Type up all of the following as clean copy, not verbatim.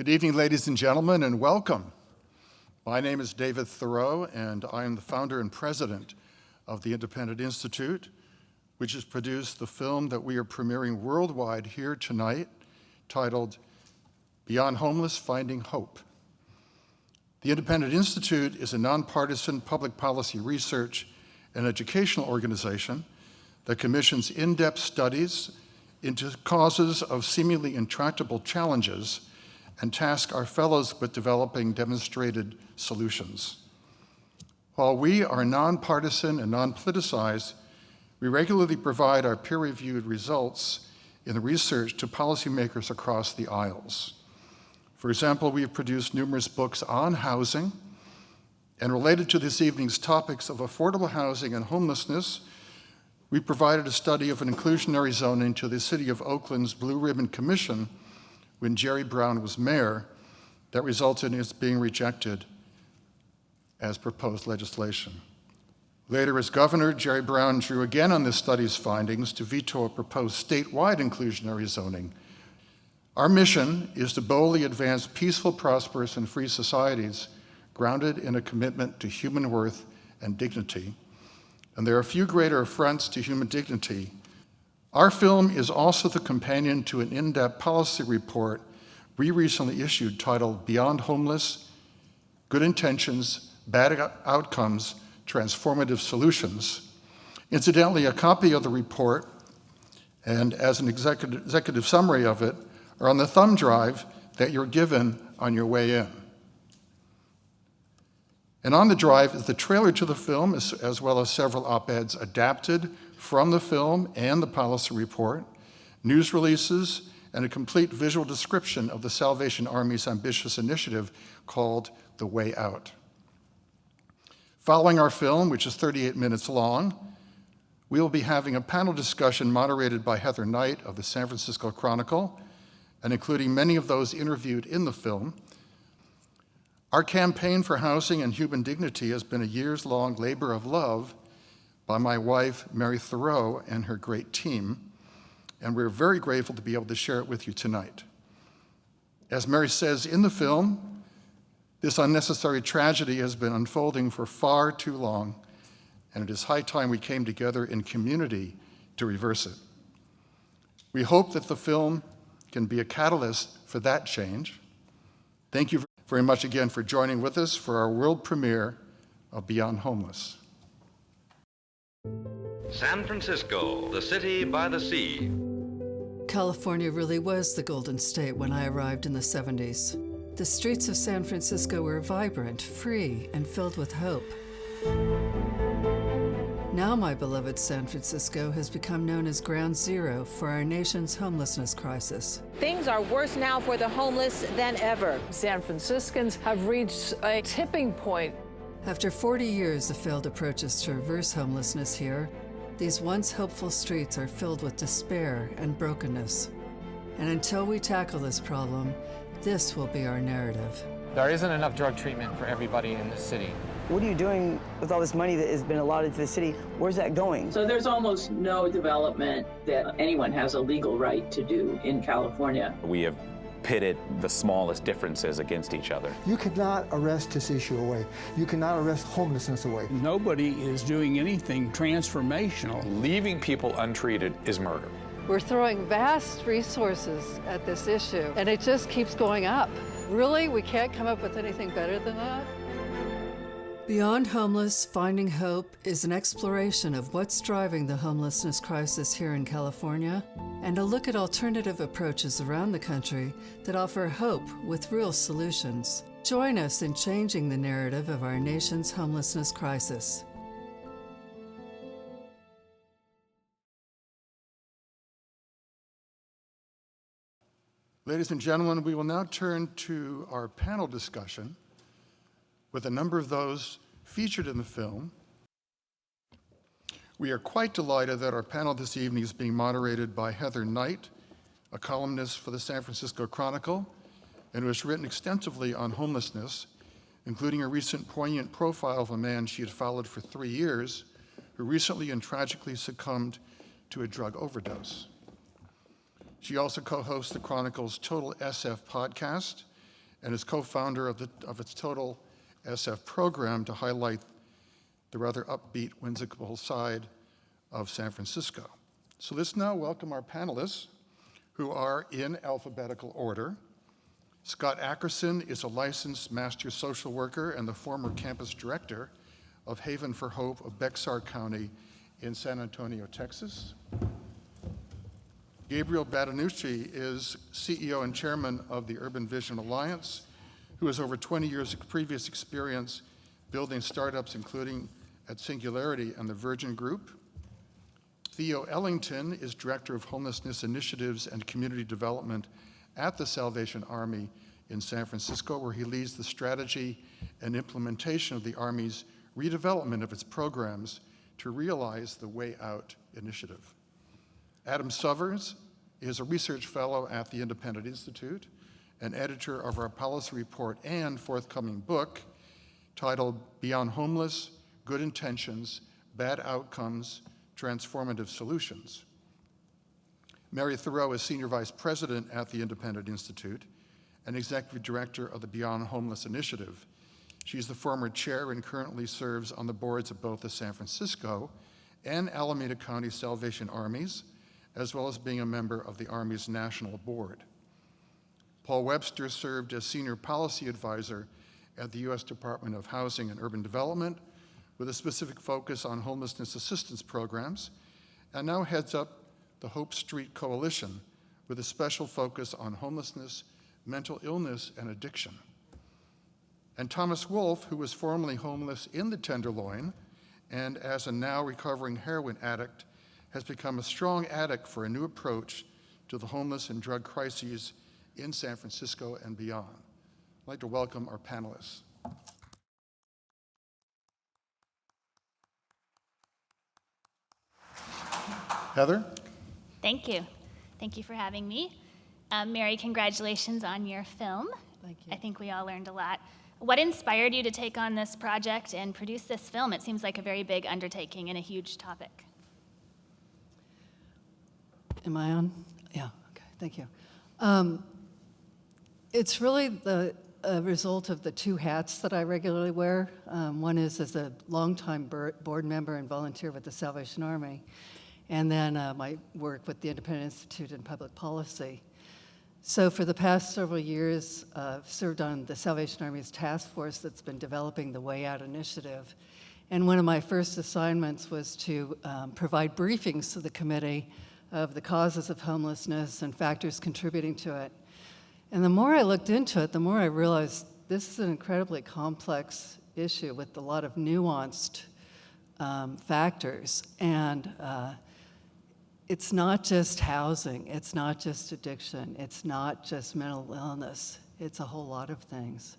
Good evening, ladies and gentlemen, and welcome. My name is David Theroux, and I am the founder and president of the Independent Institute, which has produced the film that we are premiering worldwide here tonight, titled Beyond Homeless, Finding Hope. The Independent Institute is a nonpartisan public policy research and educational organization that commissions in-depth studies into causes of seemingly intractable challenges and task our fellows with developing demonstrated solutions. While we are nonpartisan and non-politicized, we regularly provide our peer-reviewed results in the research to policymakers across the aisles. For example, we have produced numerous books on housing, and related to this evening's topics of affordable housing and homelessness, we provided a study of an inclusionary zoning to the City of Oakland's Blue Ribbon Commission when Jerry Brown was mayor that resulted in its being rejected as proposed legislation. Later, as governor, Jerry Brown drew again on this study's findings to veto a proposed statewide inclusionary zoning. Our mission is to boldly advance peaceful, prosperous, and free societies grounded in a commitment to human worth and dignity. And there are few greater affronts to human dignity. Our film is also the companion to an in-depth policy report we recently issued titled Beyond Homeless, Good Intentions, Bad Outcomes, Transformative Solutions. Incidentally, a copy of the report and as an executive summary of it are on the thumb drive that you're given on your way in. And on the drive is the trailer to the film, as well as several op-eds adapted from the film and the policy report, news releases, and a complete visual description of the Salvation Army's ambitious initiative called The Way Out. Following our film, which is 38 minutes long, we will be having a panel discussion moderated by Heather Knight of the San Francisco Chronicle, and including many of those interviewed in the film. Our campaign for housing and human dignity has been a years-long labor of love by my wife, Mary Theroux, and her great team, and we're very grateful to be able to share it with you tonight. As Mary says in the film, this unnecessary tragedy has been unfolding for far too long, and it is high time we came together in community to reverse it. We hope that the film can be a catalyst for that change. Thank you very much again for joining with us for our world premiere of Beyond Homeless. San Francisco, the city by the sea. California really was the Golden State when I arrived in the 70s. The streets of San Francisco were vibrant, free, and filled with hope. Now my beloved San Francisco has become known as ground zero for our nation's homelessness crisis. Things are worse now for the homeless than ever. San Franciscans have reached a tipping point. After 40 years of failed approaches to reverse homelessness here, these once hopeful streets are filled with despair and brokenness. And until we tackle this problem, this will be our narrative. There isn't enough drug treatment for everybody in the city. What are you doing with all this money that has been allotted to the city? Where's that going? So there's almost no development that anyone has a legal right to do in California. We have pitted the smallest differences against each other. You cannot arrest this issue away. You cannot arrest homelessness away. Nobody is doing anything transformational. Leaving people untreated is murder. We're throwing vast resources at this issue, and it just keeps going up. Really? We can't come up with anything better than that? Beyond Homeless, Finding Hope is an exploration of what's driving the homelessness crisis here in California, and a look at alternative approaches around the country that offer hope with real solutions. Join us in changing the narrative of our nation's homelessness crisis. Ladies and gentlemen, we will now turn to our panel discussion with a number of those featured in the film. We are quite delighted that our panel this evening is being moderated by Heather Knight, a columnist for the San Francisco Chronicle, and who has written extensively on homelessness, including a recent poignant profile of a man she had followed for 3 years, who recently and tragically succumbed to a drug overdose. She also co-hosts the Chronicle's Total SF podcast and is co-founder of its Total SF program to highlight the rather upbeat, whimsical side of San Francisco. So let's now welcome our panelists, who are in alphabetical order. Scott Ackerson is a licensed master social worker and the former campus director of Haven for Hope of Bexar County in San Antonio, Texas. Gabriel Badanucci is CEO and chairman of the Urban Vision Alliance, who has over 20 years of previous experience building startups, including at Singularity and the Virgin Group. Theo Ellington is director of homelessness initiatives and community development at the Salvation Army in San Francisco, where he leads the strategy and implementation of the Army's redevelopment of its programs to realize the Way Out initiative. Adam Sovers is a research fellow at the Independent Institute, and editor of our policy report and forthcoming book titled Beyond Homeless, Good Intentions, Bad Outcomes, Transformative Solutions. Mary Theroux is senior vice president at the Independent Institute and executive director of the Beyond Homeless Initiative. She's the former chair and currently serves on the boards of both the San Francisco and Alameda County Salvation Armies, as well as being a member of the Army's National Board. Paul Webster served as senior policy advisor at the U.S. Department of Housing and Urban Development with a specific focus on homelessness assistance programs, and now heads up the Hope Street Coalition with a special focus on homelessness, mental illness, and addiction. And Thomas Wolfe, who was formerly homeless in the Tenderloin and as a now recovering heroin addict, has become a strong advocate for a new approach to the homeless and drug crises in San Francisco and beyond. I'd like to welcome our panelists. Heather? Thank you. Thank you for having me. Mary, congratulations on your film. Thank you. I think we all learned a lot. What inspired you to take on this project and produce this film? It seems like a very big undertaking and a huge topic. Am I on? Yeah, okay, thank you. It's really the result of the two hats that I regularly wear. One is as a longtime board member and volunteer with the Salvation Army, and then my work with the Independent Institute in Public Policy. So for the past several years, I've served on the Salvation Army's task force that's been developing the Way Out initiative. And one of my first assignments was to provide briefings to the committee of the causes of homelessness and factors contributing to it. And the more I looked into it, the more I realized this is an incredibly complex issue with a lot of nuanced factors. And it's not just housing, it's not just addiction, it's not just mental illness, it's a whole lot of things.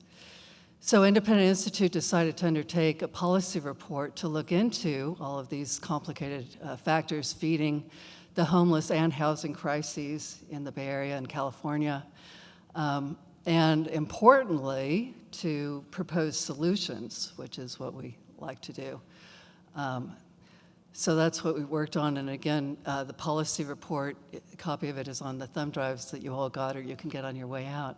So Independent Institute decided to undertake a policy report to look into all of these complicated factors feeding the homeless and housing crises in the Bay Area and California, and importantly, to propose solutions, which is what we like to do. So that's what we worked on, and again, the policy report, a copy of it is on the thumb drives that you all got or you can get on your way out.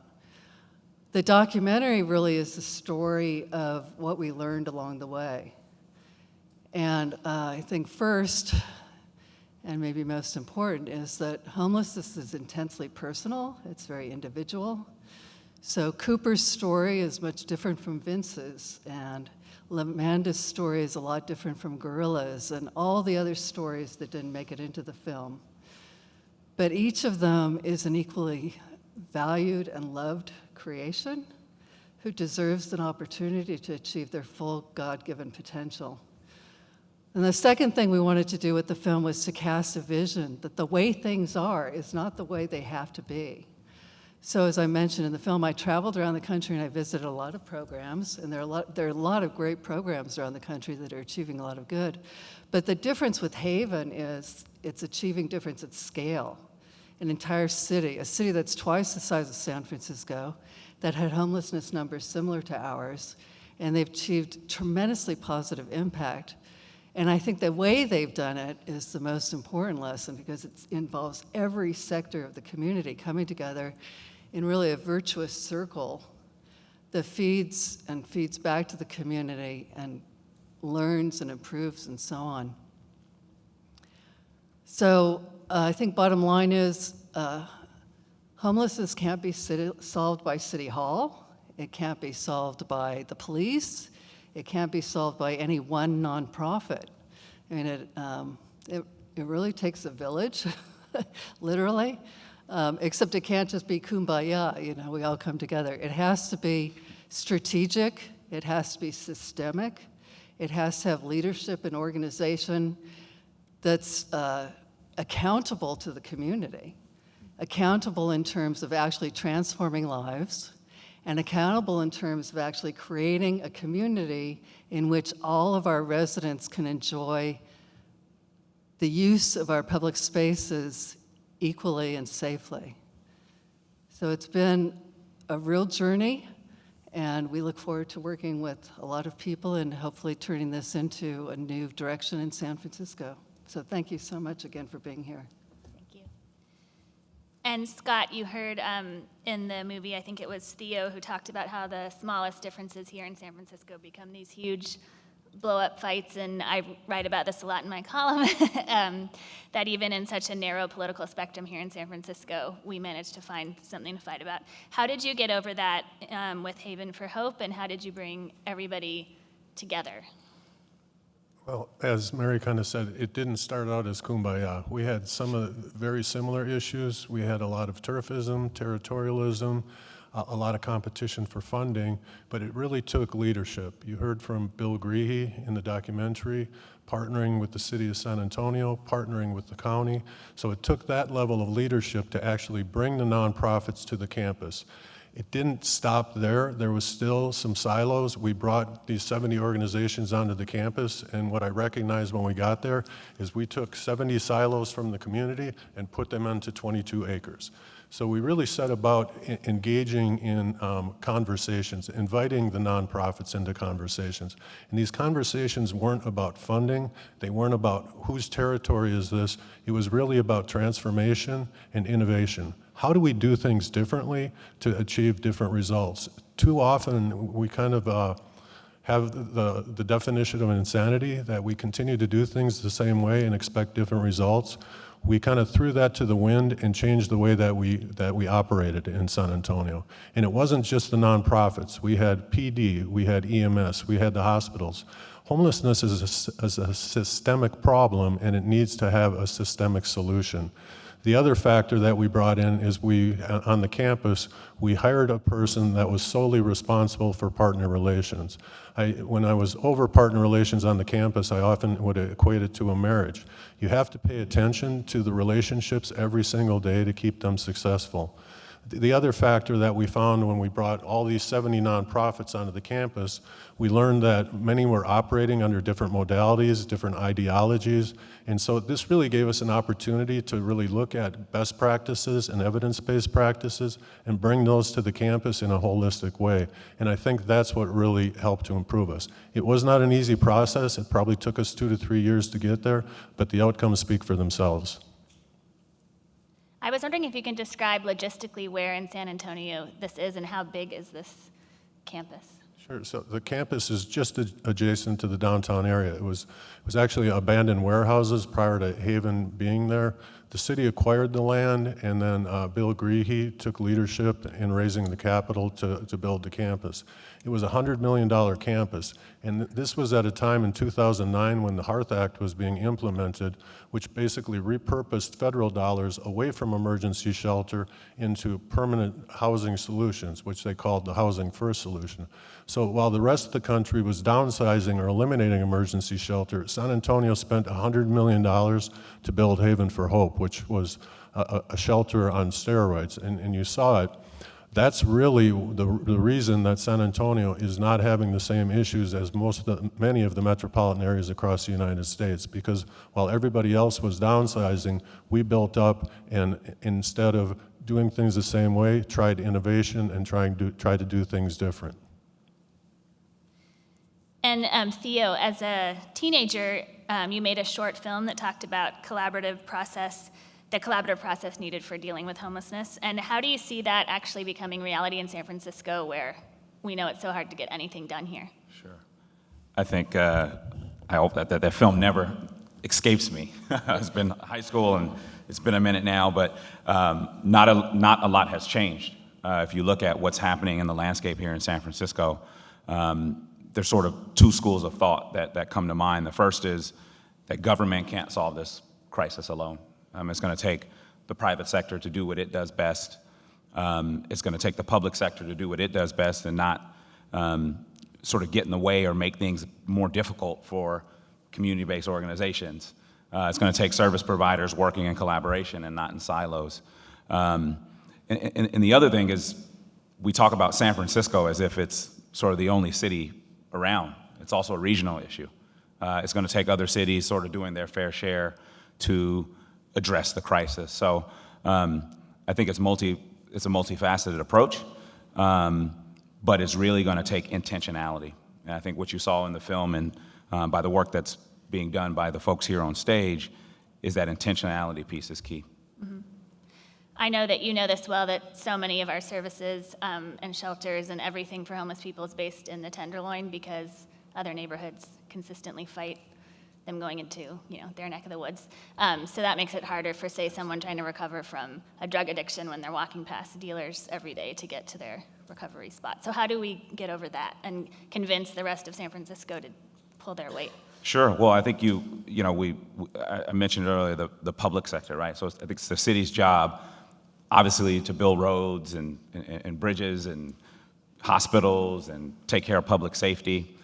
The documentary really is the story of what we learned along the way. And I think first, and maybe most important, is that homelessness is intensely personal. It's very individual. So Cooper's story is much different from Vince's, and Lamanda's story is a lot different from Gorilla's, and all the other stories that didn't make it into the film. But each of them is an equally valued and loved creation who deserves an opportunity to achieve their full God-given potential. And the second thing we wanted to do with the film was to cast a vision that the way things are is not the way they have to be. So as I mentioned in the film, I traveled around the country and I visited a lot of programs, and there are a lot of great programs around the country that are achieving a lot of good. But the difference with Haven is it's achieving difference at scale. An entire city, a city that's twice the size of San Francisco, that had homelessness numbers similar to ours, and they've achieved tremendously positive impact. And I think the way they've done it is the most important lesson, because it involves every sector of the community coming together in really a virtuous circle that feeds back to the community and learns and improves and so on. So I think bottom line is homelessness can't be solved by City Hall. It can't be solved by the police. It can't be solved by any one nonprofit. I mean, it really takes a village, literally, except it can't just be kumbaya, you know, we all come together. It has to be strategic. It has to be systemic. It has to have leadership and organization that's accountable to the community, accountable in terms of actually transforming lives, and accountable in terms of actually creating a community in which all of our residents can enjoy the use of our public spaces equally and safely. So it's been a real journey, and we look forward to working with a lot of people and hopefully turning this into a new direction in San Francisco. So thank you so much again for being here. Thank you. And Scott, you heard in the movie, I think it was Theroux who talked about how the smallest differences here in San Francisco become these huge blow-up fights, and I write about this a lot in my column, that even in such a narrow political spectrum here in San Francisco, we managed to find something to fight about. How did you get over that with Haven for Hope, and how did you bring everybody together? Well, as Mary kind of said, it didn't start out as kumbaya. We had some of the very similar issues. We had a lot of turfism, territorialism, a lot of competition for funding, but it really took leadership. You heard from Bill Greehey in the documentary, partnering with the city of San Antonio, partnering with the county. So it took that level of leadership to actually bring the nonprofits to the campus. It didn't stop there. There was still some silos. We brought these 70 organizations onto the campus, and what I recognized when we got there is we took 70 silos from the community and put them into 22 acres. So we really set about engaging in conversations, inviting the nonprofits into conversations. And these conversations weren't about funding. They weren't about whose territory is this. It was really about transformation and innovation. How do we do things differently to achieve different results? Too often we kind of have the definition of insanity, that we continue to do things the same way and expect different results. We kind of threw that to the wind and changed the way that we operated in San Antonio. And it wasn't just the nonprofits. We had PD, we had EMS, we had the hospitals. Homelessness is a systemic problem, and it needs to have a systemic solution. The other factor that we brought in is on the campus, we hired a person that was solely responsible for partner relations. When I was over partner relations on the campus, I often would equate it to a marriage. You have to pay attention to the relationships every single day to keep them successful. The other factor that we found when we brought all these 70 nonprofits onto the campus, we learned that many were operating under different modalities, different ideologies, and so this really gave us an opportunity to really look at best practices and evidence-based practices and bring those to the campus in a holistic way. And I think that's what really helped to improve us. It was not an easy process. It probably took us 2 to 3 years to get there, but the outcomes speak for themselves. I was wondering if you can describe logistically where in San Antonio this is and how big is this campus? Sure. So the campus is just adjacent to the downtown area. It was actually abandoned warehouses prior to Haven being there. The city acquired the land, and then Bill Greehey took leadership in raising the capital to build the campus. It was a $100 million campus, and this was at a time in 2009 when the HEART Act was being implemented, which basically repurposed federal dollars away from emergency shelter into permanent housing solutions, which they called the Housing First solution. So while the rest of the country was downsizing or eliminating emergency shelter, San Antonio spent $100 million to build Haven for Hope, which was a shelter on steroids, and you saw it. That's really the reason that San Antonio is not having the same issues as many of the metropolitan areas across the United States, because while everybody else was downsizing, we built up, and instead of doing things the same way, tried innovation and tried to do things different. And Theo, as a teenager, you made a short film that talked about the collaborative process needed for dealing with homelessness. And how do you see that actually becoming reality in San Francisco, where we know it's so hard to get anything done here. Sure. I think, I hope that film never escapes me. It's been high school and it's been a minute now, but not a lot has changed. If you look at what's happening in the landscape here in San Francisco, there's sort of two schools of thought that come to mind. The first is that government can't solve this crisis alone. It's going to take the private sector to do what it does best. It's going to take the public sector to do what it does best and not sort of get in the way or make things more difficult for community-based organizations. It's going to take service providers working in collaboration and not in silos. And the other thing is, we talk about San Francisco as if it's sort of the only city around. It's also a regional issue. It's going to take other cities sort of doing their fair share to address the crisis. So I think it's a multifaceted approach, but it's really going to take intentionality. And I think what you saw in the film and by the work that's being done by the folks here on stage is that intentionality piece is key. Mm-hmm. I know that you know this well, that so many of our services and shelters and everything for homeless people is based in the Tenderloin because other neighborhoods consistently fight them going into, their neck of the woods. So that makes it harder for, say, someone trying to recover from a drug addiction when they're walking past dealers every day to get to their recovery spot. So how do we get over that and convince the rest of San Francisco to pull their weight? Sure. Well, I think I mentioned earlier the public sector, right? So I think it's the city's job, obviously, to build roads and bridges and hospitals and take care of public safety.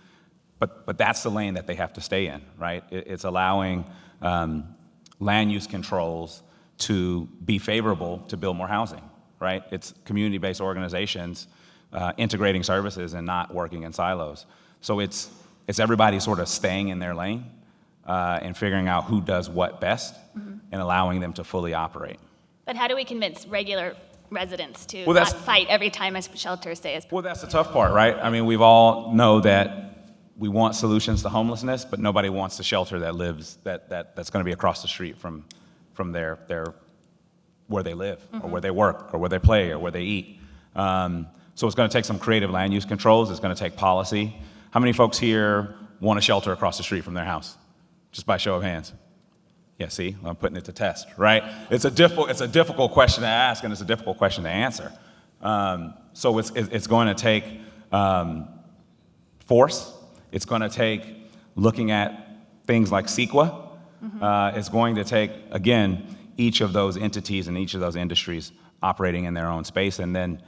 But that's the lane that they have to stay in, right? It's allowing land use controls to be favorable to build more housing, right? It's community-based organizations integrating services and not working in silos. So it's everybody sort of staying in their lane and figuring out who does what best and allowing them to fully operate. But how do we convince regular residents to not fight every time a shelter stays? Well, that's the tough part, right? I mean, we've all know that we want solutions to homelessness, but nobody wants the shelter that lives that's going to be across the street from their where they live or where they work or where they play or where they eat. So it's going to take some creative land use controls. It's going to take policy. How many folks here want a shelter across the street from their house? Just by show of hands. Yeah, see, I'm putting it to test, right? It's a difficult question to ask, and it's a difficult question to answer. So it's going to take force. It's going to take looking at things like CEQA. It's going to take, again, each of those entities and each of those industries operating in their own space, and then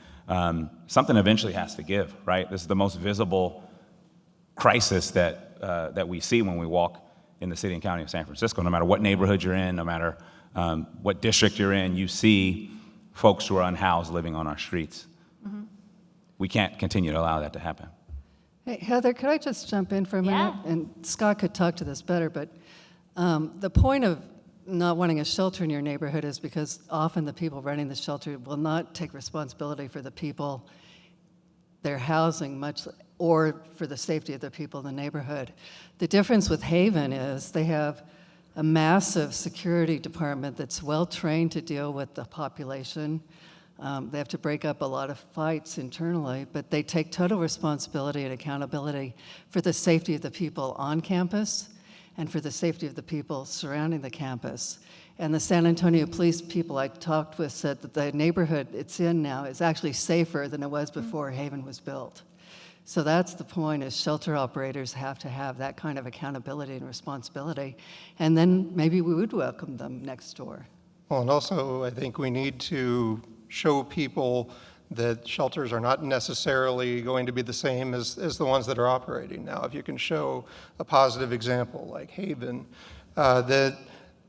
something eventually has to give, right? This is the most visible crisis that we see when we walk in the city and county of San Francisco. No matter what neighborhood you're in, no matter what district you're in, you see folks who are unhoused living on our streets. We can't continue to allow that to happen. Hey, Heather, could I just jump in for a minute? Yeah. And Scott could talk to this better, but the point of not wanting a shelter in your neighborhood is because often the people running the shelter will not take responsibility for the people they're housing or for the safety of the people in the neighborhood. The difference with Haven is they have a massive security department that's well-trained to deal with the population. They have to break up a lot of fights internally, but they take total responsibility and accountability for the safety of the people on campus and for the safety of the people surrounding the campus. And the San Antonio police people I talked with said that the neighborhood it's in now is actually safer than it was before Haven was built. So that's the point, is shelter operators have to have that kind of accountability and responsibility, and then maybe we would welcome them next door. Well, and also I think we need to show people that shelters are not necessarily going to be the same as the ones that are operating now. If you can show a positive example like Haven, that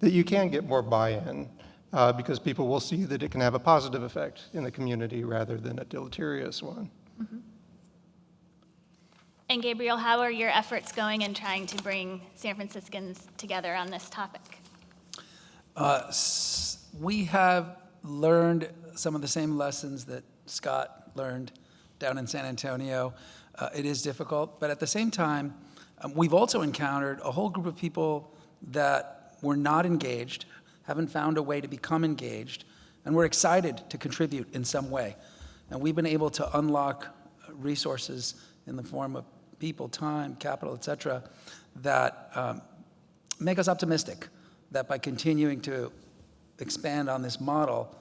you can get more buy-in because people will see that it can have a positive effect in the community rather than a deleterious one. And Gabriel, how are your efforts going in trying to bring San Franciscans together on this topic? We have learned some of the same lessons that Scott learned down in San Antonio. It is difficult, but at the same time, we've also encountered a whole group of people that were not engaged, haven't found a way to become engaged, and we're excited to contribute in some way. And we've been able to unlock resources in the form of people, time, capital, et cetera, that make us optimistic that by continuing to expand on this model,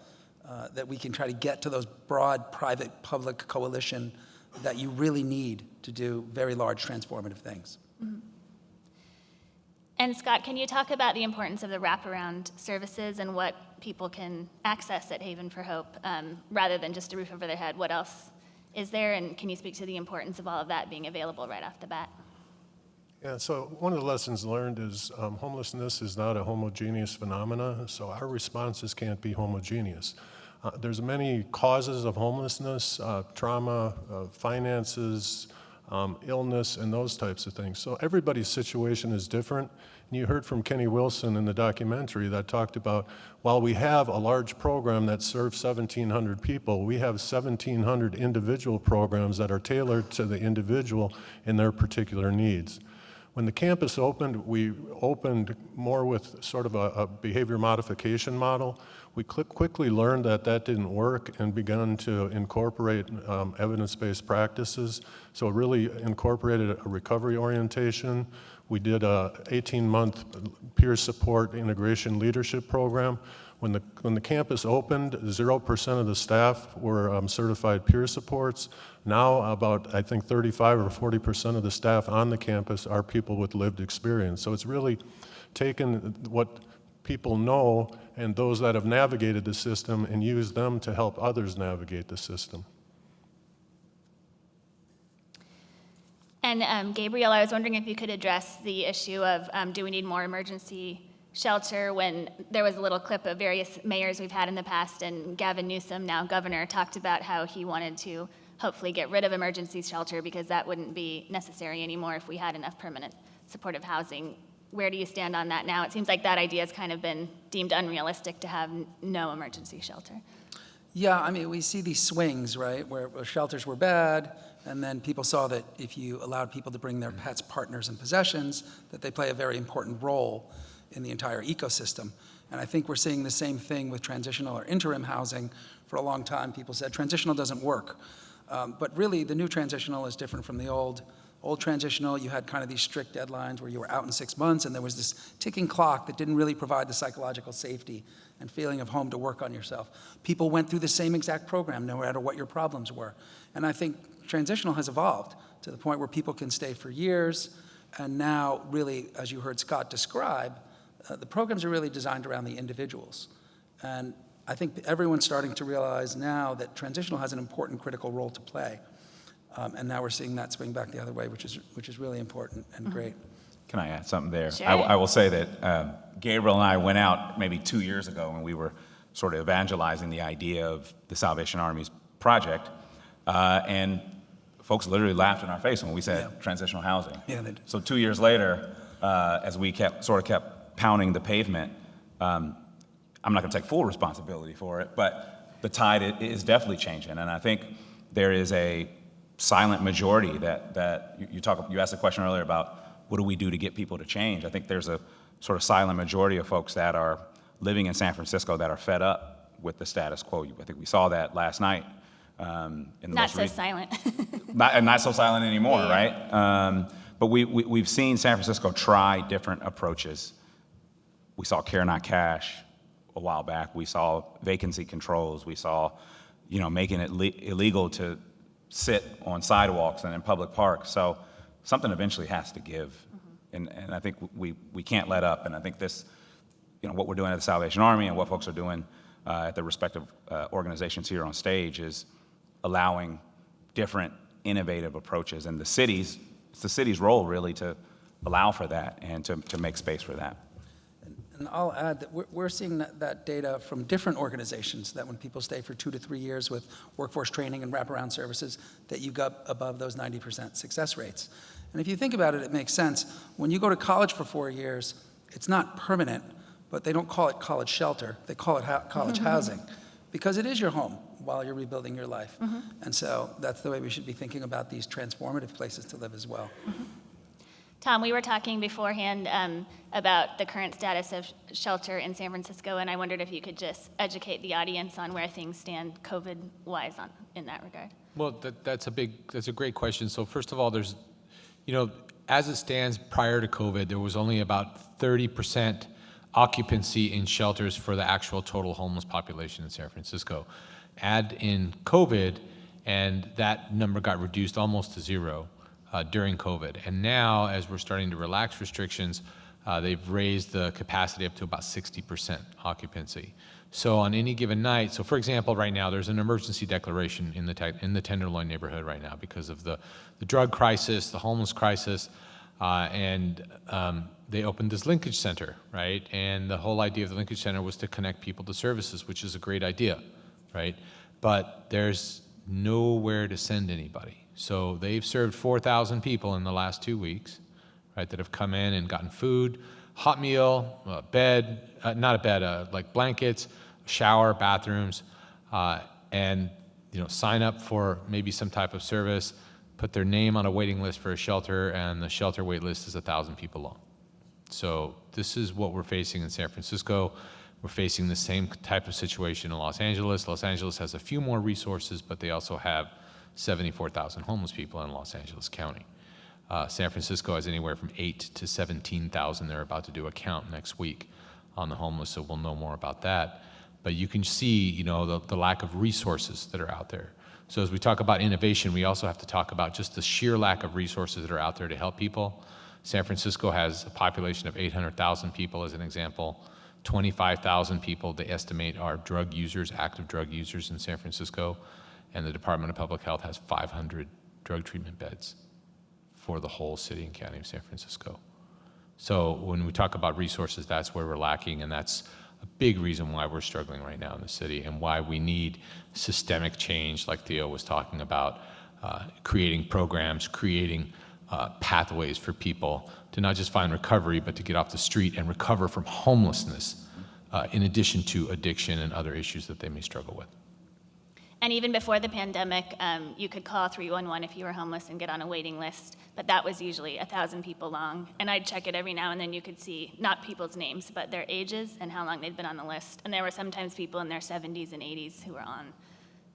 that we can try to get to those broad private-public coalition that you really need to do very large transformative things. Mm-hmm. And Scott, can you talk about the importance of the wraparound services and what people can access at Haven for Hope, rather than just a roof over their head? What else is there, and can you speak to the importance of all of that being available right off the bat? Yeah, so one of the lessons learned is homelessness is not a homogeneous phenomena, so our responses can't be homogeneous. There's many causes of homelessness, trauma, finances, illness, and those types of things. So everybody's situation is different. And you heard from Kenny Wilson in the documentary that talked about, while we have a large program that serves 1,700 people, we have 1,700 individual programs that are tailored to the individual and their particular needs. When the campus opened, we opened more with sort of a behavior modification model. We quickly learned that that didn't work and began to incorporate evidence-based practices. So it really incorporated a recovery orientation. We did a 18-month peer support integration leadership program. When the campus opened, 0% of the staff were certified peer supports. Now about, I think, 35 or 40% of the staff on the campus are people with lived experience. So it's really taken what people know and those that have navigated the system and used them to help others navigate the system. And Gabriel, I was wondering if you could address the issue of do we need more emergency shelter, when there was a little clip of various mayors we've had in the past, and Gavin Newsom, now governor, talked about how he wanted to hopefully get rid of emergency shelter because that wouldn't be necessary anymore if we had enough permanent supportive housing. Where do you stand on that now? It seems like that idea has kind of been deemed unrealistic, to have no emergency shelter. Yeah, I mean, we see these swings, right, where shelters were bad, and then people saw that if you allowed people to bring their pets, partners, and possessions, that they play a very important role in the entire ecosystem. And I think we're seeing the same thing with transitional or interim housing. For a long time, people said transitional doesn't work. But really, the new transitional is different from the old. Old transitional, you had kind of these strict deadlines where you were out in 6 months, and there was this ticking clock that didn't really provide the psychological safety and feeling of home to work on yourself. People went through the same exact program, no matter what your problems were. And I think transitional has evolved to the point where people can stay for years, and now really, as you heard Scott describe, the programs are really designed around the individuals. And I think everyone's starting to realize now that transitional has an important critical role to play. And now we're seeing that swing back the other way, which is really important and great. Can I add something there? Sure. I will say that Gabriel and I went out maybe 2 years ago when we were sort of evangelizing the idea of the Salvation Army's project, and folks literally laughed in our face when we said transitional housing. Yeah, they did. So 2 years later, as we kept pounding the pavement, I'm not going to take full responsibility for it, but the tide is definitely changing, and I think there is a silent majority that you asked a question earlier about what do we do to get people to change. I think there's a sort of silent majority of folks that are living in San Francisco that are fed up with the status quo. I think we saw that last night. Not so silent. not so silent anymore, Yeah. right? But we've seen San Francisco try different approaches. We saw Care Not Cash a while back. We saw vacancy controls. We saw, making it illegal to sit on sidewalks and in public parks. So something eventually has to give. And I think we can't let up. And I think this, what we're doing at the Salvation Army and what folks are doing at the respective organizations here on stage is allowing different innovative approaches. And it's the city's role really to allow for that and to make space for that. And I'll add that we're seeing that data from different organizations, that when people stay for 2 to 3 years with workforce training and wraparound services, that you got above those 90% success rates. And if you think about it, it makes sense. When you go to college for 4 years, it's not permanent, but they don't call it college shelter. They call it college housing, because it is your home while you're rebuilding your life. And so that's the way we should be thinking about these transformative places to live as well. Tom, we were talking beforehand about the current status of shelter in San Francisco, and I wondered if you could just educate the audience on where things stand COVID-wise in that regard. Well, that's a great question. So first of all, there's, as it stands prior to COVID, there was only about 30% occupancy in shelters for the actual total homeless population in San Francisco. Add in COVID, and that number got reduced almost to zero during COVID. And now, as we're starting to relax restrictions, they've raised the capacity up to about 60% occupancy. So on any given night, so for example, right now there's an emergency declaration in the Tenderloin neighborhood right now because of the drug crisis, the homeless crisis, and they opened this linkage center, right? And the whole idea of the linkage center was to connect people to services, which is a great idea, right? But there's nowhere to send anybody. So they've served 4,000 people in the last 2 weeks, right, that have come in and gotten food, hot meal, bed, not a bed, like blankets, shower, bathrooms, and sign up for maybe some type of service, put their name on a waiting list for a shelter, and the shelter wait list is 1,000 people long. So this is what we're facing in San Francisco. We're facing the same type of situation in Los Angeles. Los Angeles has a few more resources, but they also have 74,000 homeless people in Los Angeles County. San Francisco has anywhere from 8,000 to 17,000. They're about to do a count next week on the homeless, so we'll know more about that. But you can see, the lack of resources that are out there. So as we talk about innovation, we also have to talk about just the sheer lack of resources that are out there to help people. San Francisco has a population of 800,000 people, as an example. 25,000 people, they estimate, are drug users, active drug users in San Francisco. And the Department of Public Health has 500 drug treatment beds for the whole city and county of San Francisco. So when we talk about resources, that's where we're lacking, and that's a big reason why we're struggling right now in the city and why we need systemic change, like Theo was talking about, creating programs, creating pathways for people to not just find recovery, but to get off the street and recover from homelessness, in addition to addiction and other issues that they may struggle with. And even before the pandemic, you could call 311 if you were homeless and get on a waiting list, but that was usually 1,000 people long. And I'd check it every now and then. You could see not people's names, but their ages and how long they'd been on the list. And there were sometimes people in their 70s and 80s who were on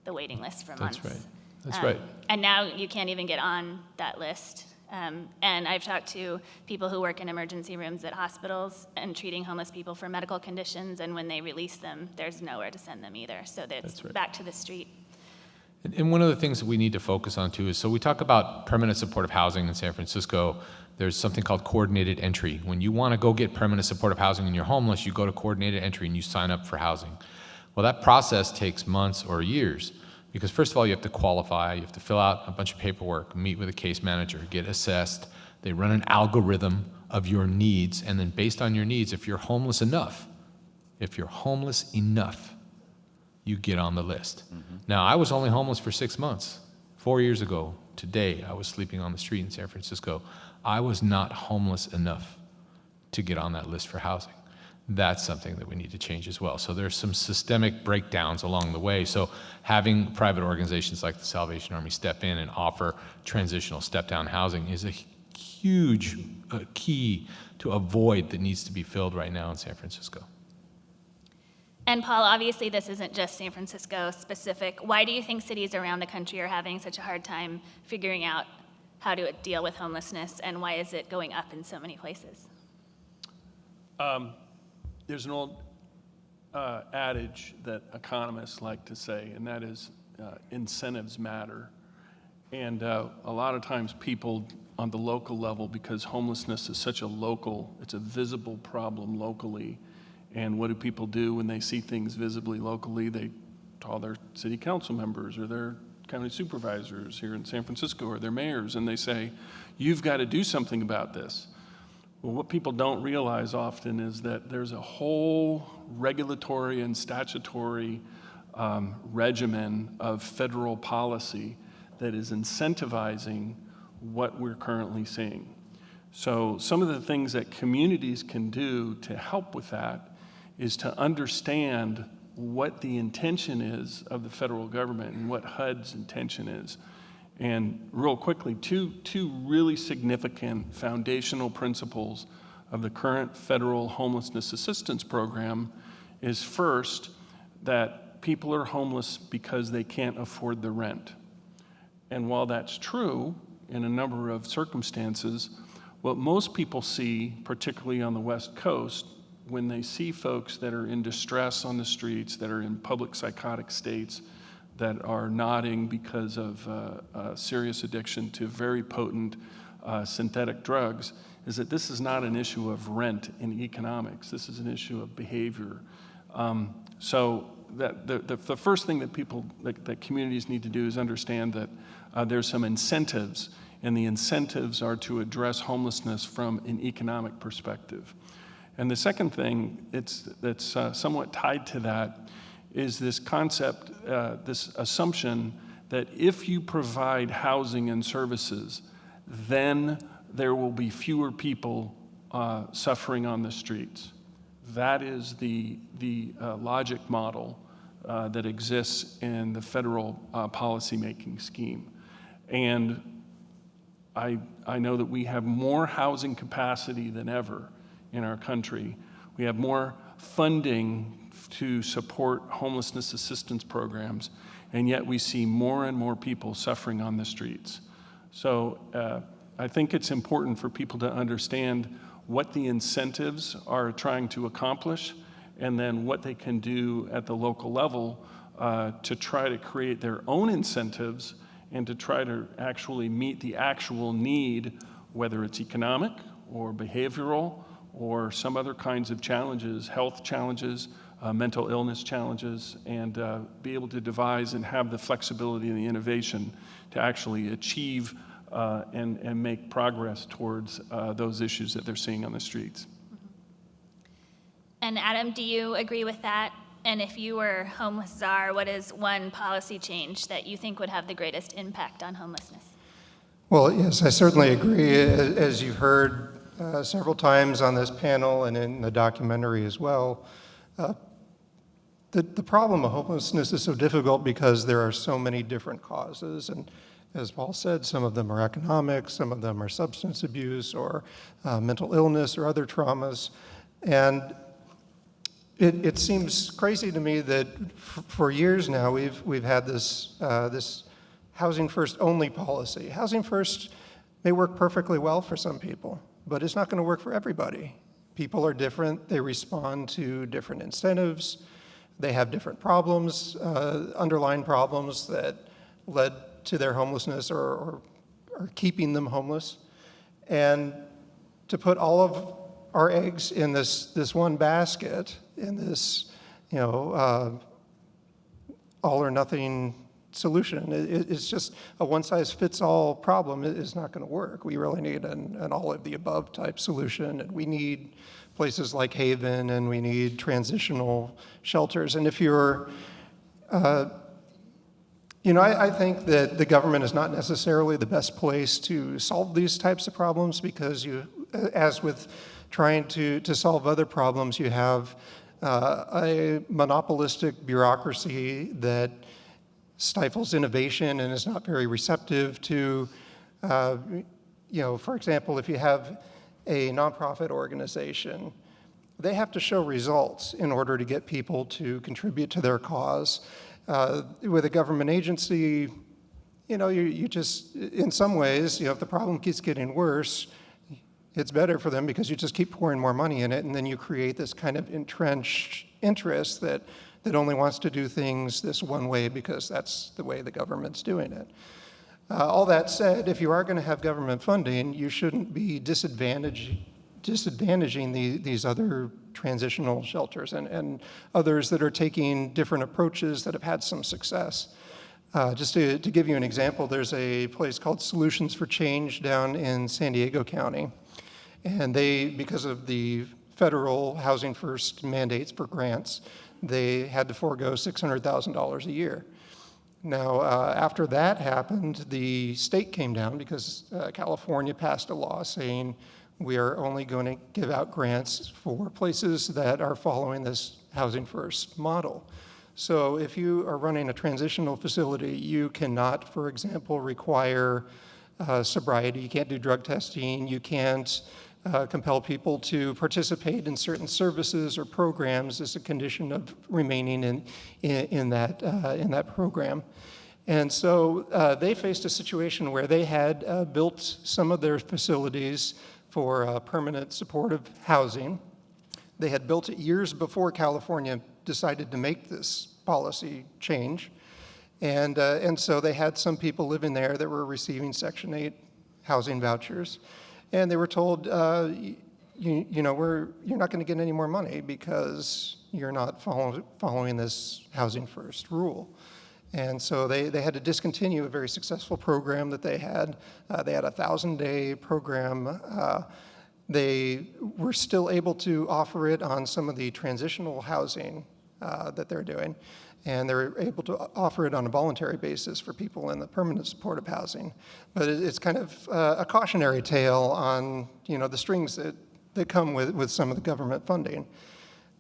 the waiting list for months. That's right. That's right. And now you can't even get on that list. And I've talked to people who work in emergency rooms at hospitals and treating homeless people for medical conditions, and when they release them, there's nowhere to send them either. So that's right. Back to the street. And one of the things that we need to focus on too is, so we talk about permanent supportive housing in San Francisco. There's something called coordinated entry. When you want to go get permanent supportive housing and you're homeless, you go to coordinated entry and you sign up for housing. Well, that process takes months or years. Because first of all, you have to qualify, you have to fill out a bunch of paperwork, meet with a case manager, get assessed. They run an algorithm of your needs, and then based on your needs, if you're homeless enough, you get on the list. Mm-hmm. Now, I was only homeless for 6 months. 4 years ago, today, I was sleeping on the street in San Francisco. I was not homeless enough to get on that list for housing. That's something that we need to change as well. So there's some systemic breakdowns along the way. So having private organizations like the Salvation Army step in and offer transitional step-down housing is a huge key to a void that needs to be filled right now in San Francisco. And Paul, obviously this isn't just San Francisco specific. Why do you think cities around the country are having such a hard time figuring out how to deal with homelessness, and why is it going up in so many places? There's an old adage that economists like to say, and that is incentives matter. And a lot of times people on the local level, because homelessness is such it's a visible problem locally. And what do people do when they see things visibly locally? They call their city council members or their county supervisors here in San Francisco or their mayors, and they say, you've got to do something about this. Well, what people don't realize often is that there's a whole regulatory and statutory regimen of federal policy that is incentivizing what we're currently seeing. So some of the things that communities can do to help with that is to understand what the intention is of the federal government and what HUD's intention is. And real quickly, two really significant foundational principles of the current federal homelessness assistance program is first, that people are homeless because they can't afford the rent. And while that's true in a number of circumstances, what most people see, particularly on the West Coast, when they see folks that are in distress on the streets, that are in public psychotic states, that are nodding because of serious addiction to very potent synthetic drugs, is that this is not an issue of rent in economics. This is an issue of behavior. So that the first thing that that communities need to do is understand that there's some incentives, and the incentives are to address homelessness from an economic perspective. And the second thing that's somewhat tied to that is this concept, this assumption that if you provide housing and services, then there will be fewer people suffering on the streets. That is the logic model that exists in the federal policymaking scheme. And I know that we have more housing capacity than ever in our country. We have more funding to support homelessness assistance programs, and yet we see more and more people suffering on the streets. So I think it's important for people to understand what the incentives are trying to accomplish, and then what they can do at the local level to try to create their own incentives and to try to actually meet the actual need, whether it's economic or behavioral or some other kinds of challenges, health challenges, mental illness challenges, and be able to devise and have the flexibility and the innovation to actually achieve and make progress towards those issues that they're seeing on the streets. And Adam, do you agree with that? And if you were homeless czar, what is one policy change that you think would have the greatest impact on homelessness? Well, yes, I certainly agree. As you've heard several times on this panel and in the documentary as well, the problem of homelessness is so difficult because there are so many different causes. And as Paul said, some of them are economic, some of them are substance abuse or mental illness or other traumas. And it seems crazy to me that for years now we've had this housing first only policy. Housing first may work perfectly well for some people, but it's not going to work for everybody. People are different. They respond to different incentives. They have different problems, underlying problems that led to their homelessness or keeping them homeless. And to put all of our eggs in this one basket, in this, all or nothing solution, it's just a one-size-fits-all problem is not going to work. We really need an all-of-the-above type solution, and we need places like Haven, and we need transitional shelters. And if you're, I think that the government is not necessarily the best place to solve these types of problems because as with trying to solve other problems, you have a monopolistic bureaucracy that stifles innovation and is not very receptive to, for example, if you have a nonprofit organization, they have to show results in order to get people to contribute to their cause. With a government agency, you just, in some ways, if the problem keeps getting worse, it's better for them because you just keep pouring more money in it, and then you create this kind of entrenched interest that only wants to do things this one way because that's the way the government's doing it. All that said, if you are going to have government funding, you shouldn't be disadvantaging these other transitional shelters and others that are taking different approaches that have had some success. Just to give you an example, there's a place called Solutions for Change down in San Diego County. And because of the federal Housing First mandates for grants, they had to forego $600,000 a year. Now, after that happened, the state came down because California passed a law saying we are only going to give out grants for places that are following this Housing First model. So if you are running a transitional facility, you cannot, for example, require sobriety. You can't do drug testing. You can't compel people to participate in certain services or programs as a condition of remaining in that program. And so they faced a situation where they had built some of their facilities for permanent supportive housing. They had built it years before California decided to make this policy change. And so they had some people living there that were receiving Section 8 housing vouchers. And they were told, you're not going to get any more money because you're not following this housing first rule. And so they had to discontinue a very successful program that they had. They had a 1,000-day program. They were still able to offer it on some of the transitional housing that they're doing. And they're able to offer it on a voluntary basis for people in the permanent supportive housing. But it's kind of a cautionary tale on, the strings that come with some of the government funding.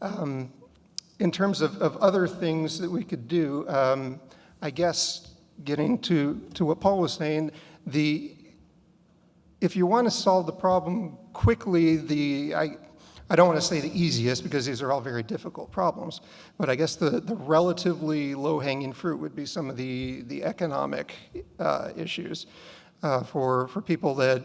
In terms of other things that we could do, I guess getting to what Paul was saying, if you want to solve the problem quickly, I don't want to say the easiest because these are all very difficult problems, but I guess the relatively low-hanging fruit would be some of the economic issues for people that,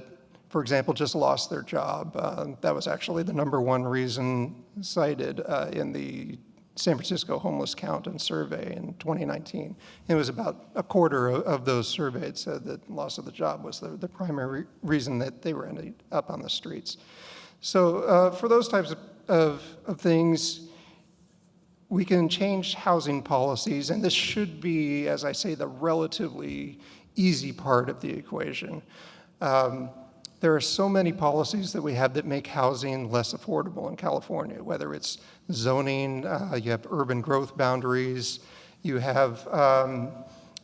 for example, just lost their job. That was actually the #1 reason cited in the San Francisco homeless count and survey in 2019. It was about a quarter of those surveyed said that loss of the job was the primary reason that they were ending up on the streets. So for those types of things, we can change housing policies, and this should be, as I say, the relatively easy part of the equation. There are so many policies that we have that make housing less affordable in California, whether it's zoning, you have urban growth boundaries, you have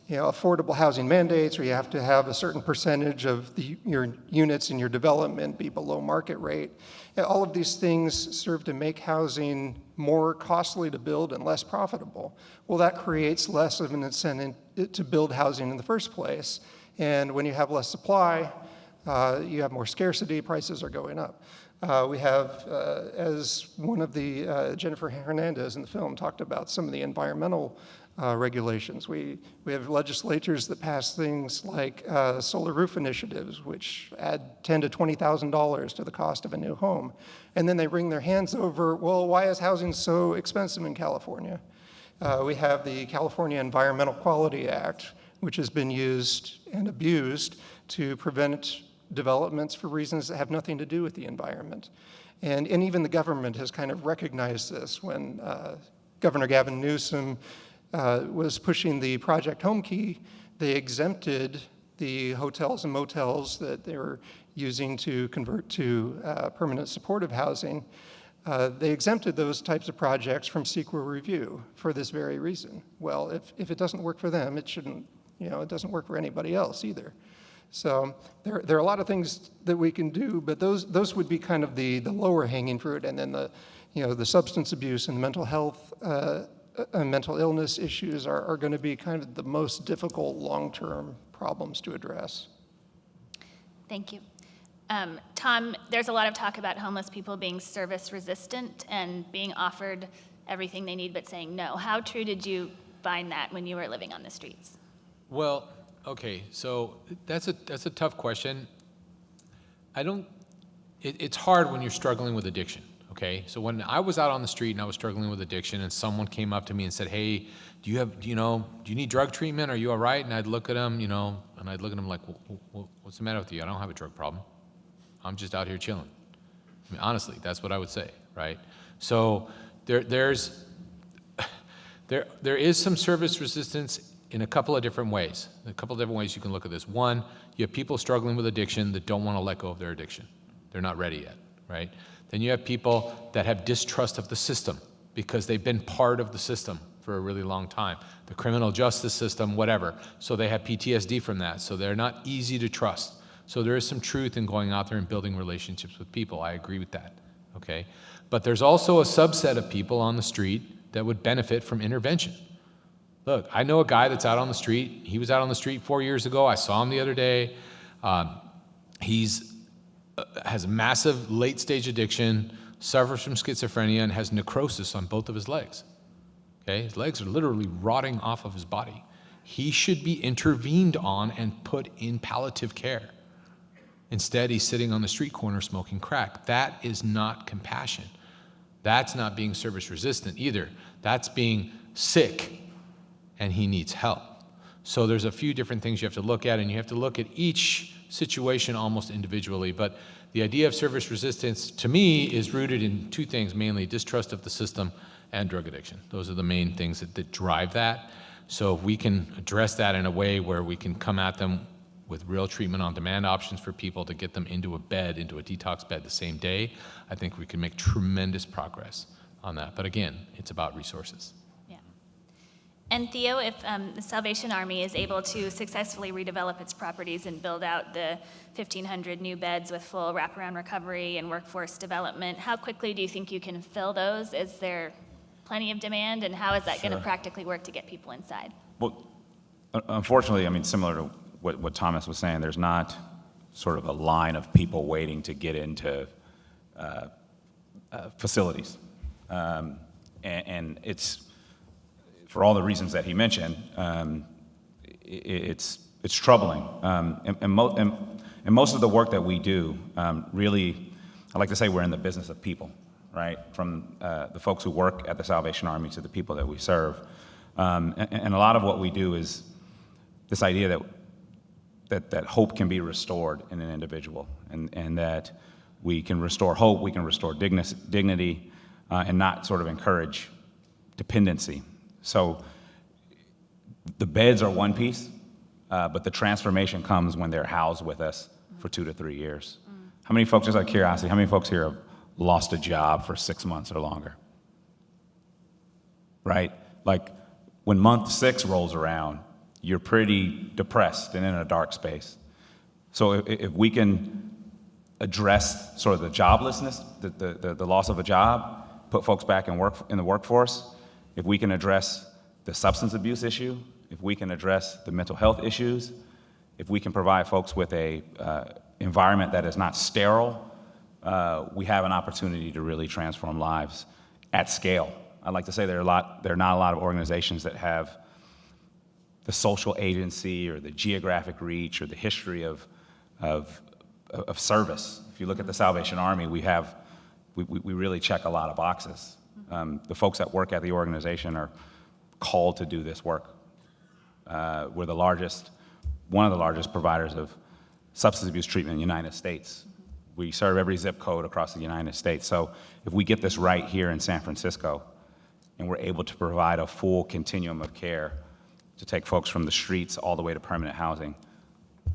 affordable housing mandates, or you have to have a certain percentage of your units in your development be below market rate. All of these things serve to make housing more costly to build and less profitable. Well, that creates less of an incentive to build housing in the first place. And when you have less supply, you have more scarcity, prices are going up. We have, as one of the, Jennifer Hernandez in the film talked about some of the environmental regulations. We have legislatures that pass things like solar roof initiatives, which add $10,000 to $20,000 to the cost of a new home. And then they wring their hands over, well, why is housing so expensive in California? We have the California Environmental Quality Act, which has been used and abused to prevent developments for reasons that have nothing to do with the environment. And even the government has kind of recognized this when Governor Gavin Newsom was pushing the Project Home Key. They exempted the hotels and motels that they were using to convert to permanent supportive housing. They exempted those types of projects from CEQA review for this very reason. Well, if it doesn't work for them, it shouldn't, it doesn't work for anybody else either. So there are a lot of things that we can do, but those would be kind of the lower hanging fruit, and then the substance abuse and mental health, mental illness issues are going to be kind of the most difficult long-term problems to address. Thank you. Tom, there's a lot of talk about homeless people being service resistant and being offered everything they need but saying no. How true did you find that when you were living on the streets? Well, okay, so that's a tough question. It's hard when you're struggling with addiction, okay? So when I was out on the street and I was struggling with addiction and someone came up to me and said, hey, do you need drug treatment? Are you all right? And I'd look at them, and I'd look at them like, what's the matter with you? I don't have a drug problem. I'm just out here chilling. I mean, honestly, that's what I would say, right? So there is some service resistance in a couple of different ways. A couple of different ways you can look at this. One, you have people struggling with addiction that don't want to let go of their addiction. They're not ready yet, right? Then you have people that have distrust of the system because they've been part of the system for a really long time. The criminal justice system, whatever. So they have PTSD from that. So they're not easy to trust. So there is some truth in going out there and building relationships with people. I agree with that, okay? But there's also a subset of people on the street that would benefit from intervention. Look, I know a guy that's out on the street. He was out on the street 4 years ago. I saw him the other day. He's has massive late-stage addiction, suffers from schizophrenia, and has necrosis on both of his legs. Okay, his legs are literally rotting off of his body. He should be intervened on and put in palliative care. Instead, he's sitting on the street corner smoking crack. That is not compassion. That's not being service resistant either. That's being sick, and he needs help. So there's a few different things you have to look at, and you have to look at each situation almost individually. But the idea of service resistance, to me, is rooted in two things, mainly distrust of the system and drug addiction. Those are the main things that drive that. So if we can address that in a way where we can come at them with real treatment on demand options for people to get them into a bed, into a detox bed the same day, I think we can make tremendous progress on that. But again, it's about resources. Yeah. And Theo, if the Salvation Army is able to successfully redevelop its properties and build out the 1,500 new beds with full wraparound recovery and workforce development, how quickly do you think you can fill those? Is there plenty of demand, and how is that going to practically work to get people inside? Well, unfortunately, I mean, similar to what Thomas was saying, there's not sort of a line of people waiting to get into facilities. And it's, for all the reasons that he mentioned, it's troubling. And most of the work that we do, really, I like to say we're in the business of people, right? From the folks who work at the Salvation Army to the people that we serve. And a lot of what we do is this idea that hope can be restored in an individual, and that we can restore hope, we can restore dignity, and not sort of encourage dependency. So the beds are one piece, but the transformation comes when they're housed with us for 2 to 3 years. How many folks, just out of curiosity, how many folks here have lost a job for 6 months or longer? Right? Like when month 6 rolls around, you're pretty depressed and in a dark space. So if we can address sort of the joblessness, the loss of a job, put folks back in the workforce, if we can address the substance abuse issue, if we can address the mental health issues, if we can provide folks with a environment that is not sterile, we have an opportunity to really transform lives at scale. I'd like to say there are not a lot of organizations that have the social agency or the geographic reach or the history of service. If you look at the Salvation Army, we really check a lot of boxes. The folks that work at the organization are called to do this work. We're one of the largest providers of substance abuse treatment in the United States. We serve every zip code across the United States. So if we get this right here in San Francisco, and we're able to provide a full continuum of care to take folks from the streets all the way to permanent housing,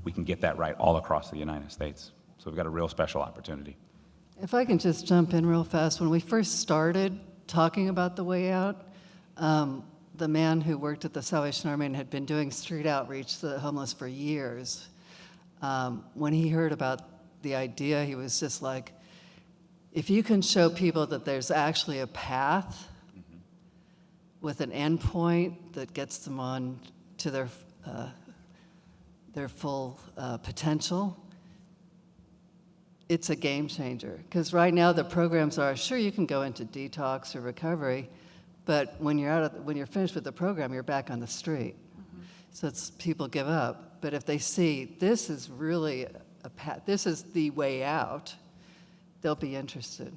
we can get that right all across the United States. So we've got a real special opportunity. If I can just jump in real fast, when we first started talking about the way out, the man who worked at the Salvation Army and had been doing street outreach to the homeless for years, when he heard about the idea, he was just like, if you can show people that there's actually a path with an end point that gets them on to their full potential, it's a game changer. Because right now the programs are, sure, you can go into detox or recovery, but when you're finished with the program, you're back on the street. So people give up. But if they see this is really a path, this is the way out, they'll be interested.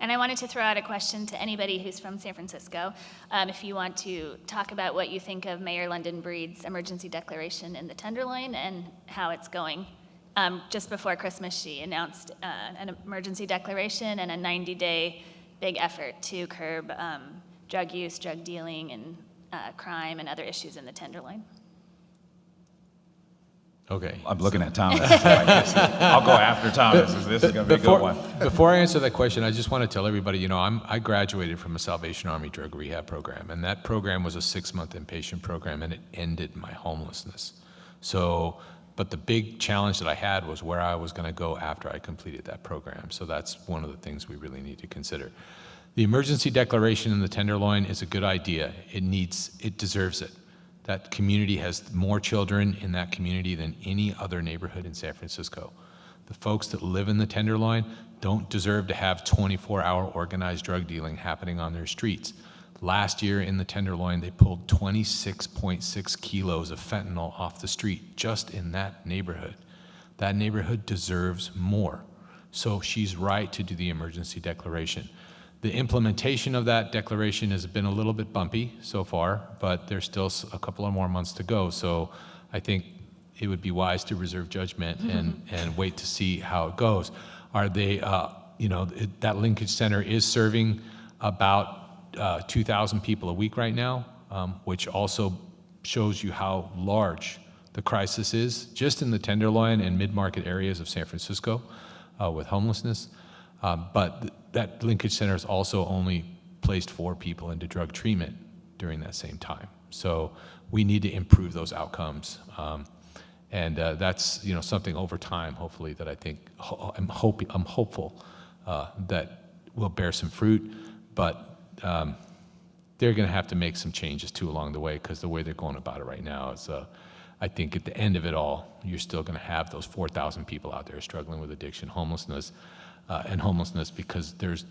And I wanted to throw out a question to anybody who's from San Francisco. If you want to talk about what you think of Mayor London Breed's emergency declaration in the Tenderloin and how it's going. Just before Christmas, she announced an emergency declaration and a 90-day big effort to curb drug use, drug dealing, and crime and other issues in the Tenderloin. Okay. I'm looking at Thomas. So I guess I'll go after Thomas. This is going to be a good one. Before I answer that question, I just want to tell everybody, I graduated from a Salvation Army drug rehab program, and that program was a 6-month inpatient program, and it ended my homelessness. But the big challenge that I had was where I was going to go after I completed that program. So that's one of the things we really need to consider. The emergency declaration in the Tenderloin is a good idea. It deserves it. That community has more children in that community than any other neighborhood in San Francisco. The folks that live in the Tenderloin don't deserve to have 24-hour organized drug dealing happening on their streets. Last year in the Tenderloin, they pulled 26.6 kilos of fentanyl off the street just in that neighborhood. That neighborhood deserves more. So she's right to do the emergency declaration. The implementation of that declaration has been a little bit bumpy so far, but there's still a couple of more months to go. So I think it would be wise to reserve judgment and wait to see how it goes. Are they, that linkage center is serving about 2,000 people a week right now, which also shows you how large the crisis is just in the Tenderloin and mid-market areas of San Francisco with homelessness. But that linkage center has also only placed 4 people into drug treatment during that same time. So we need to improve those outcomes. And that's something over time, hopefully, that I think, I'm hopeful that will bear some fruit. But they're going to have to make some changes too along the way, because the way they're going about it right now is, I think at the end of it all, you're still going to have those 4,000 people out there struggling with addiction, homelessness, because there's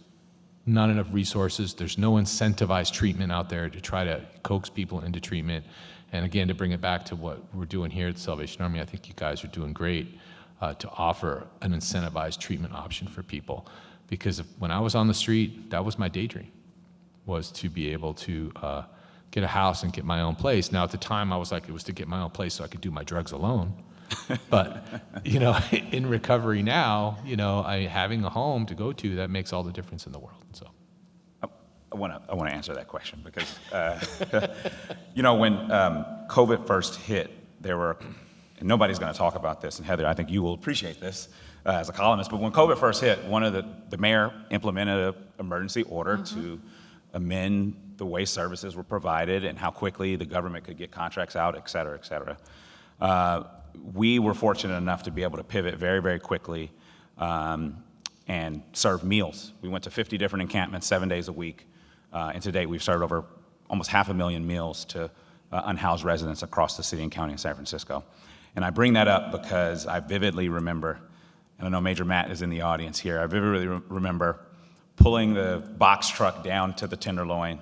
not enough resources. There's no incentivized treatment out there to try to coax people into treatment. And again, to bring it back to what we're doing here at the Salvation Army, I think you guys are doing great to offer an incentivized treatment option for people. Because when I was on the street, that was my daydream, was to be able to get a house and get my own place. Now, at the time, I was like, it was to get my own place so I could do my drugs alone. But, in recovery now, having a home to go to, that makes all the difference in the world. So, I want to answer that question because, when COVID first hit, there were, and nobody's going to talk about this, and Heather, I think you will appreciate this as a columnist, but when COVID first hit, the mayor implemented an emergency order to amend the way services were provided and how quickly the government could get contracts out, et cetera, et cetera. We were fortunate enough to be able to pivot very, very quickly and serve meals. We went to 50 different encampments 7 days a week. And to date, we've served over almost 500,000 meals to unhoused residents across the city and county of San Francisco. And I bring that up because I vividly remember, and I know Major Matt is in the audience here, I vividly remember pulling the box truck down to the Tenderloin,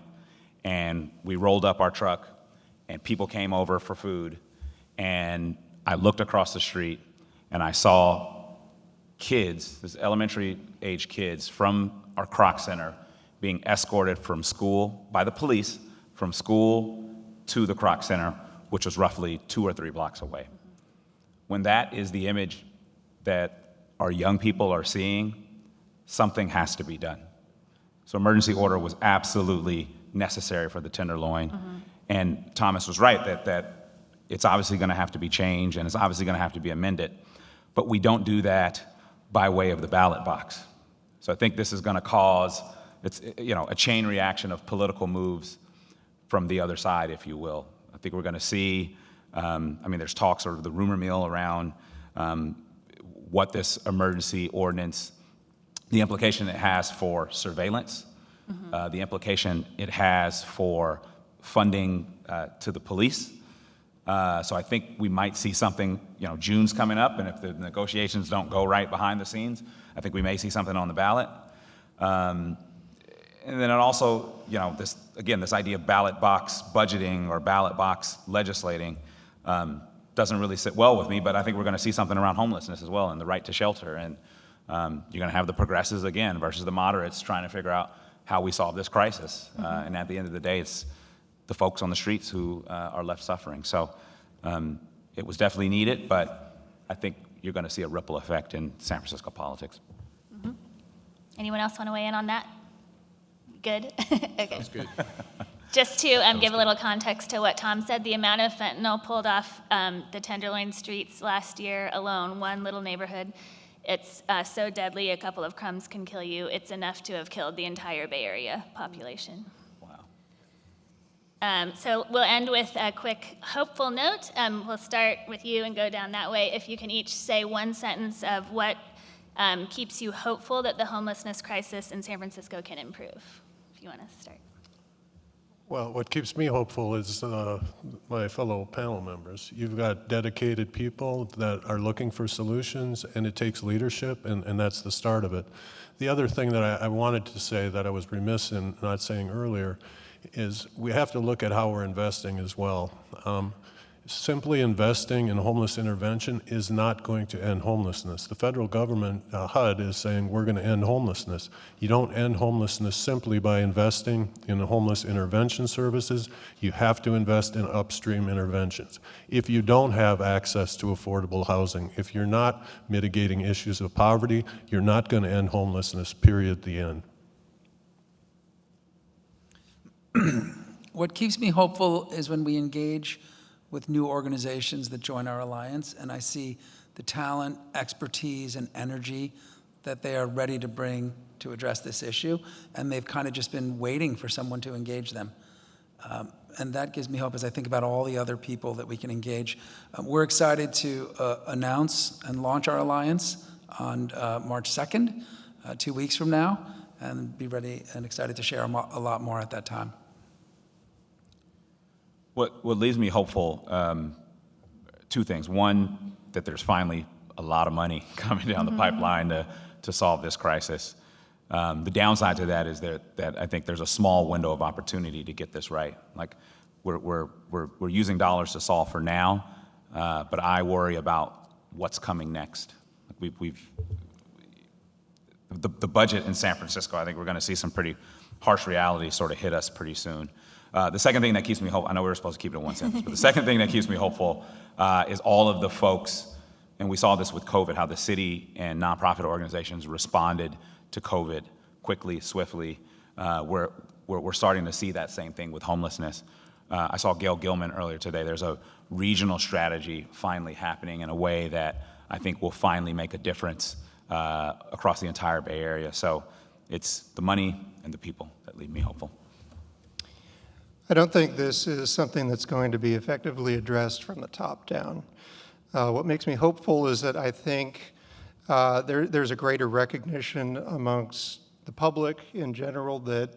and we rolled up our truck, and people came over for food, and I looked across the street, and I saw kids, this elementary age kids from our Croc Center being escorted from school by the police, from school to the Croc Center, which was roughly 2 or 3 blocks away. When that is the image that our young people are seeing, something has to be done. So emergency order was absolutely necessary for the Tenderloin. And Thomas was right that it's obviously going to have to be changed and it's obviously going to have to be amended. But we don't do that by way of the ballot box. So I think this is going to cause a chain reaction of political moves from the other side, if you will. I think we're going to see, there's talk, sort of the rumor mill around what this emergency ordinance, the implication it has for surveillance, the implication it has for funding to the police. So I think we might see something, June's coming up, and if the negotiations don't go right behind the scenes, I think we may see something on the ballot. And then it also, this idea of ballot box budgeting or ballot box legislating doesn't really sit well with me, but I think we're going to see something around homelessness as well and the right to shelter. And you're going to have the progressives again versus the moderates trying to figure out how we solve this crisis. And at the end of the day, it's the folks on the streets who are left suffering. So it was definitely needed, but I think you're going to see a ripple effect in San Francisco politics. Anyone else want to weigh in on that? Good? Okay. That's good. Just to give a little context to what Tom said, the amount of fentanyl pulled off the Tenderloin streets last year alone, one little neighborhood, it's so deadly, a couple of crumbs can kill you. It's enough to have killed the entire Bay Area population. Wow. So we'll end with a quick hopeful note. We'll start with you and go down that way. If you can each say one sentence of what keeps you hopeful that the homelessness crisis in San Francisco can improve. if you want to start. Well, what keeps me hopeful is my fellow panel members. You've got dedicated people that are looking for solutions, and it takes leadership, and that's the start of it. The other thing that I wanted to say that I was remiss in not saying earlier is we have to look at how we're investing as well. Simply investing in homeless intervention is not going to end homelessness. The federal government, HUD, is saying we're going to end homelessness. You don't end homelessness simply by investing in homeless intervention services. You have to invest in upstream interventions. If you don't have access to affordable housing, if you're not mitigating issues of poverty, you're not going to end homelessness, period, the end. What keeps me hopeful is when we engage with new organizations that join our alliance, and I see the talent, expertise, and energy that they are ready to bring to address this issue, and they've kind of just been waiting for someone to engage them. And that gives me hope as I think about all the other people that we can engage. We're excited to announce and launch our alliance on March 2nd, 2 weeks from now, and be ready and excited to share a lot more at that time. What leaves me hopeful, two things. One, that there's finally a lot of money coming down the pipeline to solve this crisis. The downside to that is that I think there's a small window of opportunity to get this right. Like we're using dollars to solve for now, but I worry about what's coming next. The budget in San Francisco, I think we're going to see some pretty harsh reality sort of hit us pretty soon. The second thing that keeps me hopeful, I know we were supposed to keep it in one sentence, but the second thing that keeps me hopeful is all of the folks, and we saw this with COVID, how the city and nonprofit organizations responded to COVID quickly, swiftly. We're starting to see that same thing with homelessness. I saw Gail Gilman earlier today. There's a regional strategy finally happening in a way that I think will finally make a difference across the entire Bay Area. So it's the money and the people that leave me hopeful. I don't think this is something that's going to be effectively addressed from the top down. What makes me hopeful is that I think there's a greater recognition amongst the public in general that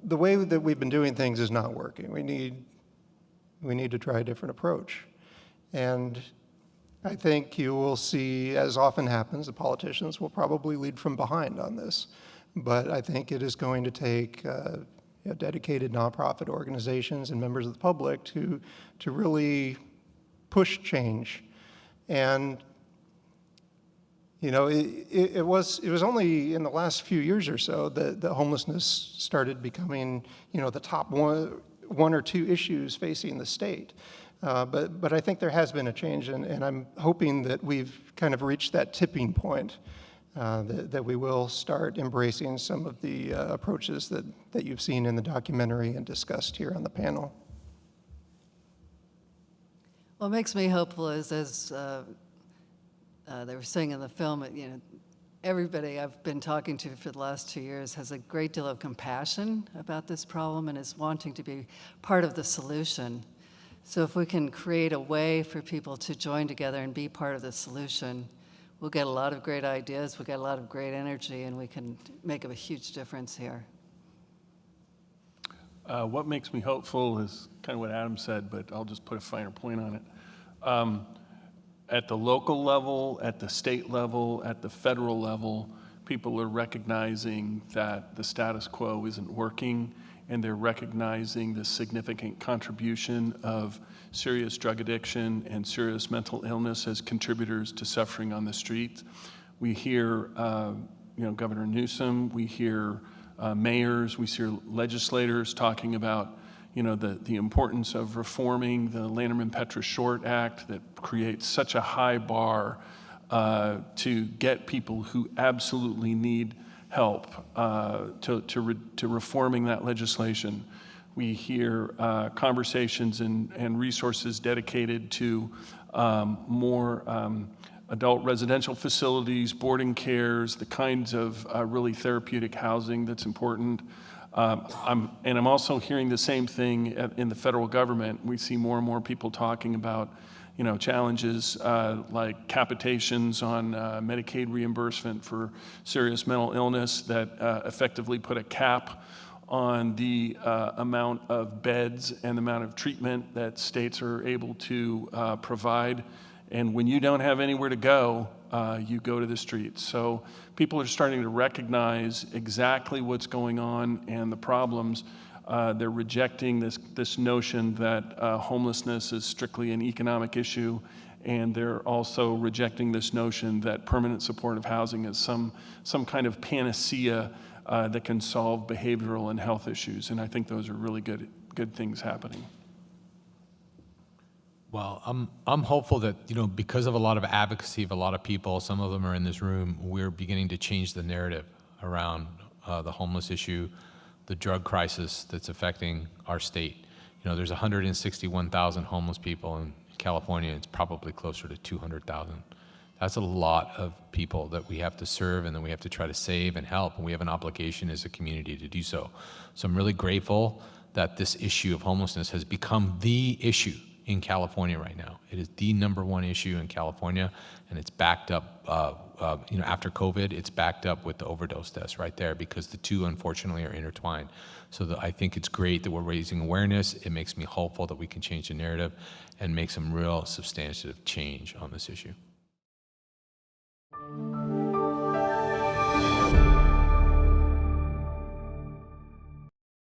the way that we've been doing things is not working. We need to try a different approach. And I think you will see, as often happens, the politicians will probably lead from behind on this. But I think it is going to take dedicated nonprofit organizations and members of the public to really push change. And it was only in the last few years or so that homelessness started becoming the top one or two issues facing the state. But I think there has been a change, and I'm hoping that we've kind of reached that tipping point. That we will start embracing some of the approaches that you've seen in the documentary and discussed here on the panel. What makes me hopeful is, as they were saying in the film, everybody I've been talking to for the last 2 years has a great deal of compassion about this problem and is wanting to be part of the solution. So if we can create a way for people to join together and be part of the solution, we'll get a lot of great ideas, we'll get a lot of great energy, and we can make a huge difference here. What makes me hopeful is kind of what Adam said, but I'll just put a finer point on it. At the local level, at the state level, at the federal level, people are recognizing that the status quo isn't working, and they're recognizing the significant contribution of serious drug addiction and serious mental illness as contributors to suffering on the streets. We hear, Governor Newsom, we hear mayors, we hear legislators talking about, the importance of reforming the Lanterman-Petra Short Act that creates such a high bar to get people who absolutely need help to reforming that legislation. We hear conversations and resources dedicated to more adult residential facilities, boarding cares, the kinds of really therapeutic housing that's important. I'm also hearing the same thing in the federal government. We see more and more people talking about challenges like capitations on Medicaid reimbursement for serious mental illness that effectively put a cap on the amount of beds and the amount of treatment that states are able to provide. And when you don't have anywhere to go, you go to the streets. So people are starting to recognize exactly what's going on and the problems. They're rejecting this notion that homelessness is strictly an economic issue, and they're also rejecting this notion that permanent supportive housing is some kind of panacea that can solve behavioral and health issues. And I think those are really good things happening. Well, I'm hopeful that, you know, because of a lot of advocacy of a lot of people, some of them are in this room, we're beginning to change the narrative around the homeless issue, the drug crisis that's affecting our state. You know, there's 161,000 homeless people in California. It's probably closer to 200,000. That's a lot of people that we have to serve and then we have to try to save and help, and we have an obligation as a community to do so. So I'm really grateful that this issue of homelessness has become the issue in California right now. It is the #1 issue in California, and it's backed up, you know, after COVID, it's backed up with the overdose deaths right there, because the two, unfortunately, are intertwined. So I think it's great that we're raising awareness. It makes me hopeful that we can change the narrative and make some real substantive change on this issue.